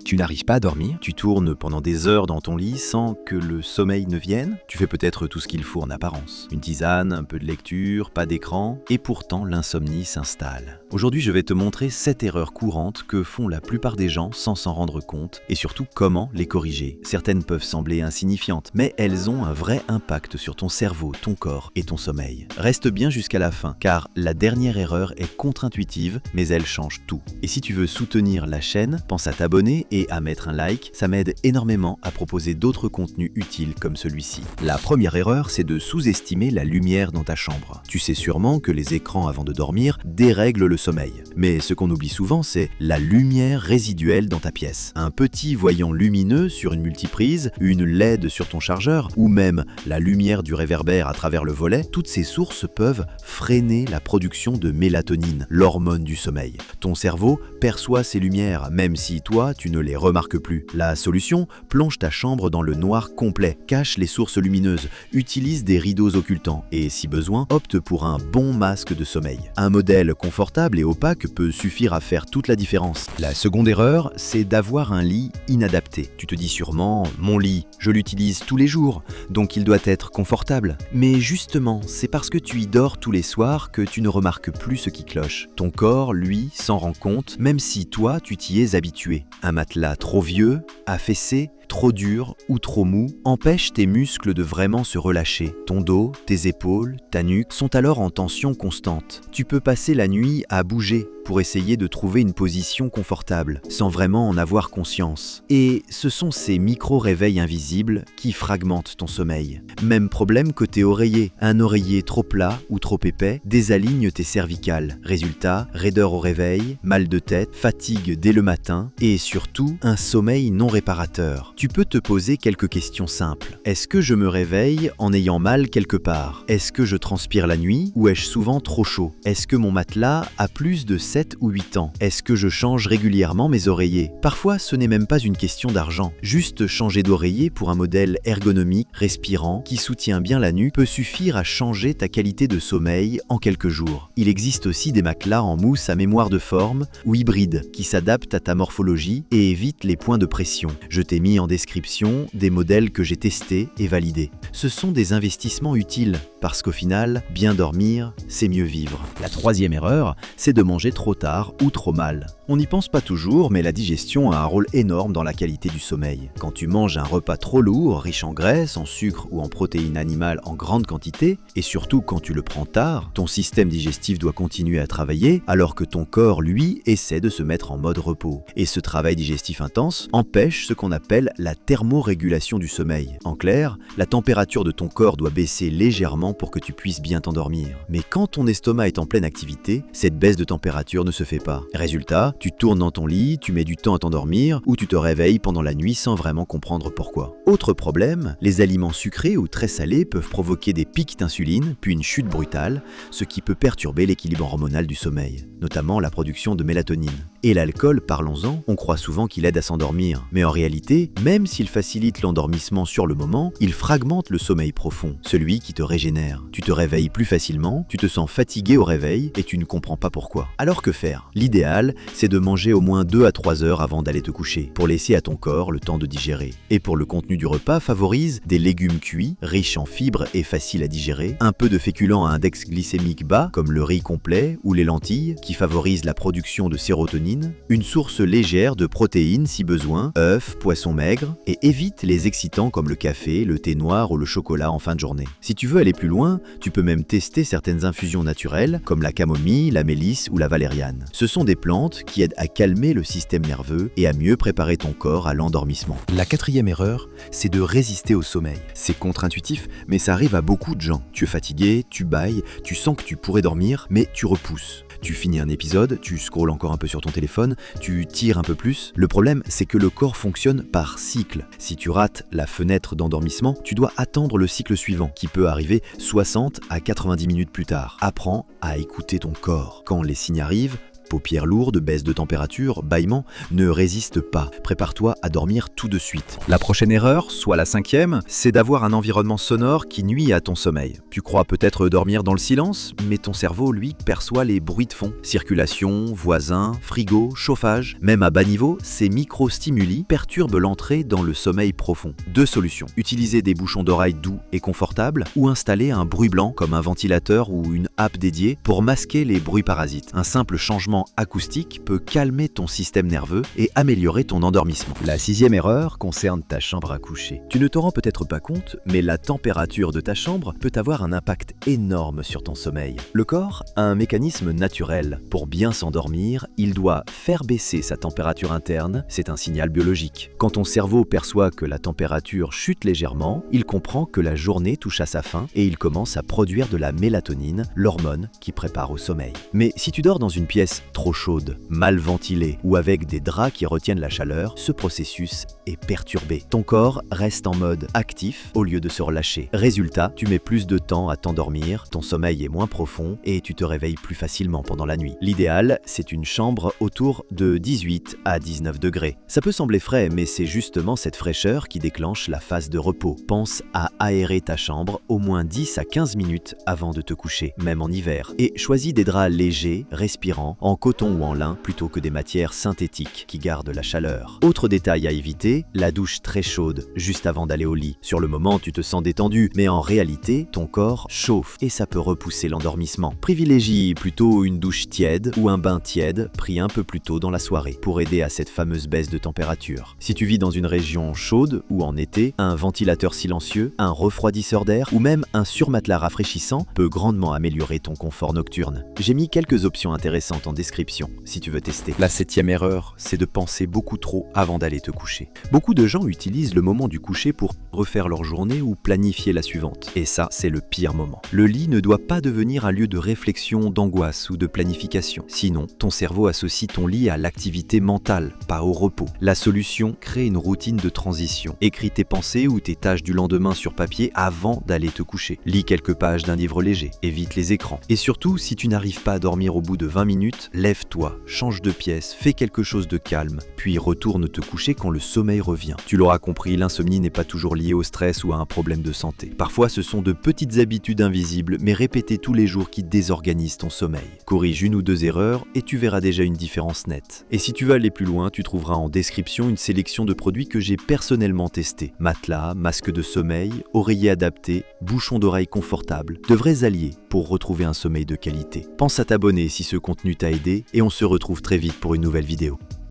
Tu n'arrives pas à dormir, tu tournes pendant des heures dans ton lit sans que le sommeil ne vienne. Tu fais peut-être tout ce qu'il faut en apparence. Une tisane, un peu de lecture, pas d'écran, et pourtant l'insomnie s'installe. Aujourd'hui, je vais te montrer 7 erreurs courantes que font la plupart des gens sans s'en rendre compte, et surtout comment les corriger. Certaines peuvent sembler insignifiantes, mais elles ont un vrai impact sur ton cerveau, ton corps et ton sommeil. Reste bien jusqu'à la fin, car la dernière erreur est contre-intuitive, mais elle change tout. Et si tu veux soutenir la chaîne, pense à t'abonner et à mettre un like, ça m'aide énormément à proposer d'autres contenus utiles comme celui-ci. La première erreur, c'est de sous-estimer la lumière dans ta chambre. Tu sais sûrement que les écrans avant de dormir dérèglent le sommeil. Mais ce qu'on oublie souvent, c'est la lumière résiduelle dans ta pièce. Un petit voyant lumineux sur une multiprise, une LED sur ton chargeur, ou même la lumière du réverbère à travers le volet, toutes ces sources peuvent freiner la production de mélatonine, l'hormone du sommeil. Ton cerveau perçoit ces lumières, même si toi, tu ne les remarques plus. La solution, plonge ta chambre dans le noir complet, cache les sources lumineuses, utilise des rideaux occultants et, si besoin, opte pour un bon masque de sommeil. Un modèle confortable et opaque peut suffire à faire toute la différence. La seconde erreur, c'est d'avoir un lit inadapté. Tu te dis sûrement, mon lit, je l'utilise tous les jours, donc il doit être confortable. Mais justement, c'est parce que tu y dors tous les soirs que tu ne remarques plus ce qui cloche. Ton corps, lui, s'en rend compte, même si toi, tu t'y es habitué. Un matelas trop vieux, affaissé, trop dur ou trop mou empêche tes muscles de vraiment se relâcher. Ton dos, tes épaules, ta nuque sont alors en tension constante. Tu peux passer la nuit à bouger pour essayer de trouver une position confortable, sans vraiment en avoir conscience. Et ce sont ces micro-réveils invisibles qui fragmentent ton sommeil. Même problème côté oreiller. Un oreiller trop plat ou trop épais désaligne tes cervicales. Résultat, raideur au réveil, mal de tête, fatigue dès le matin et surtout, un sommeil non réparateur. Tu peux te poser quelques questions simples. Est-ce que je me réveille en ayant mal quelque part? Est-ce que je transpire la nuit ou ai-je souvent trop chaud? Est-ce que mon matelas a plus de 7 ou 8 ans? Est-ce que je change régulièrement mes oreillers? Parfois, ce n'est même pas une question d'argent. Juste changer d'oreiller pour un modèle ergonomique, respirant, qui soutient bien la nuque peut suffire à changer ta qualité de sommeil en quelques jours. Il existe aussi des matelas en mousse à mémoire de forme ou hybrides qui s'adaptent à ta morphologie et évitent les points de pression. Je t'ai mis en description des modèles que j'ai testés et validés. Ce sont des investissements utiles parce qu'au final, bien dormir, c'est mieux vivre. La troisième erreur, c'est de manger trop tard ou trop mal. On n'y pense pas toujours, mais la digestion a un rôle énorme dans la qualité du sommeil. Quand tu manges un repas trop lourd, riche en graisse, en sucre ou en protéines animales en grande quantité, et surtout quand tu le prends tard, ton système digestif doit continuer à travailler alors que ton corps, lui, essaie de se mettre en mode repos. Et ce travail digestif intense empêche ce qu'on appelle la thermorégulation du sommeil. En clair, la température de ton corps doit baisser légèrement pour que tu puisses bien t'endormir. Mais quand ton estomac est en pleine activité, cette baisse de température ne se fait pas. Résultat, tu tournes dans ton lit, tu mets du temps à t'endormir ou tu te réveilles pendant la nuit sans vraiment comprendre pourquoi. Autre problème, les aliments sucrés ou très salés peuvent provoquer des pics d'insuline, puis une chute brutale, ce qui peut perturber l'équilibre hormonal du sommeil, notamment la production de mélatonine. Et l'alcool, parlons-en, on croit souvent qu'il aide à s'endormir, mais en réalité, même s'il facilite l'endormissement sur le moment, il fragmente le sommeil profond, celui qui te régénère. Tu te réveilles plus facilement, tu te sens fatigué au réveil et tu ne comprends pas pourquoi. Alors que faire? L'idéal, c'est de manger au moins 2 à 3 heures avant d'aller te coucher, pour laisser à ton corps le temps de digérer. Et pour le contenu du repas, favorise des légumes cuits, riches en fibres et faciles à digérer, un peu de féculents à index glycémique bas, comme le riz complet ou les lentilles, qui favorisent la production de sérotonine, une source légère de protéines si besoin, œufs, poissons maigres, et évite les excitants comme le café, le thé noir ou le chocolat en fin de journée. Si tu veux aller plus loin, tu peux même tester certaines infusions naturelles, comme la camomille, la mélisse ou la valériane. Ce sont des plantes qui aident à calmer le système nerveux et à mieux préparer ton corps à l'endormissement. La quatrième erreur, c'est de résister au sommeil. C'est contre-intuitif, mais ça arrive à beaucoup de gens. Tu es fatigué, tu bâilles, tu sens que tu pourrais dormir, mais tu repousses. Tu finis un épisode, tu scrolles encore un peu sur ton téléphone, tu tires un peu plus. Le problème, c'est que le corps fonctionne par cycle. Si tu rates la fenêtre d'endormissement, tu dois attendre le cycle suivant, qui peut arriver 60 à 90 minutes plus tard. Apprends à écouter ton corps. Quand les signes arrivent, Paupières lourdes, baisse de température, bâillement, ne résiste pas. Prépare-toi à dormir tout de suite. La prochaine erreur, soit la 5e, c'est d'avoir un environnement sonore qui nuit à ton sommeil. Tu crois peut-être dormir dans le silence, mais ton cerveau, lui, perçoit les bruits de fond. Circulation, voisins, frigo, chauffage. Même à bas niveau, ces micro-stimuli perturbent l'entrée dans le sommeil profond. 2 solutions. Utiliser des bouchons d'oreilles doux et confortables ou installer un bruit blanc comme un ventilateur ou une app dédiée pour masquer les bruits parasites. Un simple changement acoustique peut calmer ton système nerveux et améliorer ton endormissement. La 6e erreur concerne ta chambre à coucher. Tu ne te rends peut-être pas compte, mais la température de ta chambre peut avoir un impact énorme sur ton sommeil. Le corps a un mécanisme naturel. Pour bien s'endormir, il doit faire baisser sa température interne, c'est un signal biologique. Quand ton cerveau perçoit que la température chute légèrement, il comprend que la journée touche à sa fin et il commence à produire de la mélatonine, l'hormone qui prépare au sommeil. Mais si tu dors dans une pièce trop chaude, mal ventilée ou avec des draps qui retiennent la chaleur, ce processus est perturbé. Ton corps reste en mode actif au lieu de se relâcher. Résultat, tu mets plus de temps à t'endormir, ton sommeil est moins profond et tu te réveilles plus facilement pendant la nuit. L'idéal, c'est une chambre autour de 18 à 19 degrés. Ça peut sembler frais, mais c'est justement cette fraîcheur qui déclenche la phase de repos. Pense à aérer ta chambre au moins 10 à 15 minutes avant de te coucher, même en hiver. Et choisis des draps légers, respirants, en coton ou en lin, plutôt que des matières synthétiques qui gardent la chaleur. Autre détail à éviter, la douche très chaude, juste avant d'aller au lit. Sur le moment, tu te sens détendu, mais en réalité, ton corps chauffe et ça peut repousser l'endormissement. Privilégie plutôt une douche tiède ou un bain tiède pris un peu plus tôt dans la soirée pour aider à cette fameuse baisse de température. Si tu vis dans une région chaude ou en été, un ventilateur silencieux, un refroidisseur d'air ou même un surmatelas rafraîchissant peut grandement améliorer ton confort nocturne. J'ai mis quelques options intéressantes en description si tu veux tester. La 7e erreur, c'est de penser beaucoup trop avant d'aller te coucher. Beaucoup de gens utilisent le moment du coucher pour refaire leur journée ou planifier la suivante. Et ça, c'est le pire moment. Le lit ne doit pas devenir un lieu de réflexion, d'angoisse ou de planification. Sinon, ton cerveau associe ton lit à l'activité mentale, pas au repos. La solution, crée une routine de transition. Écris tes pensées ou tes tâches du lendemain sur papier avant d'aller te coucher. Lis quelques pages d'un livre léger. Évite les écrans. Et surtout, si tu n'arrives pas à dormir au bout de 20 minutes, lève-toi, change de pièce, fais quelque chose de calme, puis retourne te coucher quand le sommeil revient. Tu l'auras compris, l'insomnie n'est pas toujours liée au stress ou à un problème de santé. Parfois, ce sont de petites habitudes invisibles, mais répétées tous les jours qui désorganisent ton sommeil. Corrige 1 ou 2 erreurs et tu verras déjà une différence nette. Et si tu veux aller plus loin, tu trouveras en description une sélection de produits que j'ai personnellement testés. Matelas, masque de sommeil, oreiller adapté, bouchon d'oreille confortable, de vrais alliés pour retrouver un sommeil de qualité. Pense à t'abonner si ce contenu t'a aidé et on se retrouve très vite pour une nouvelle vidéo.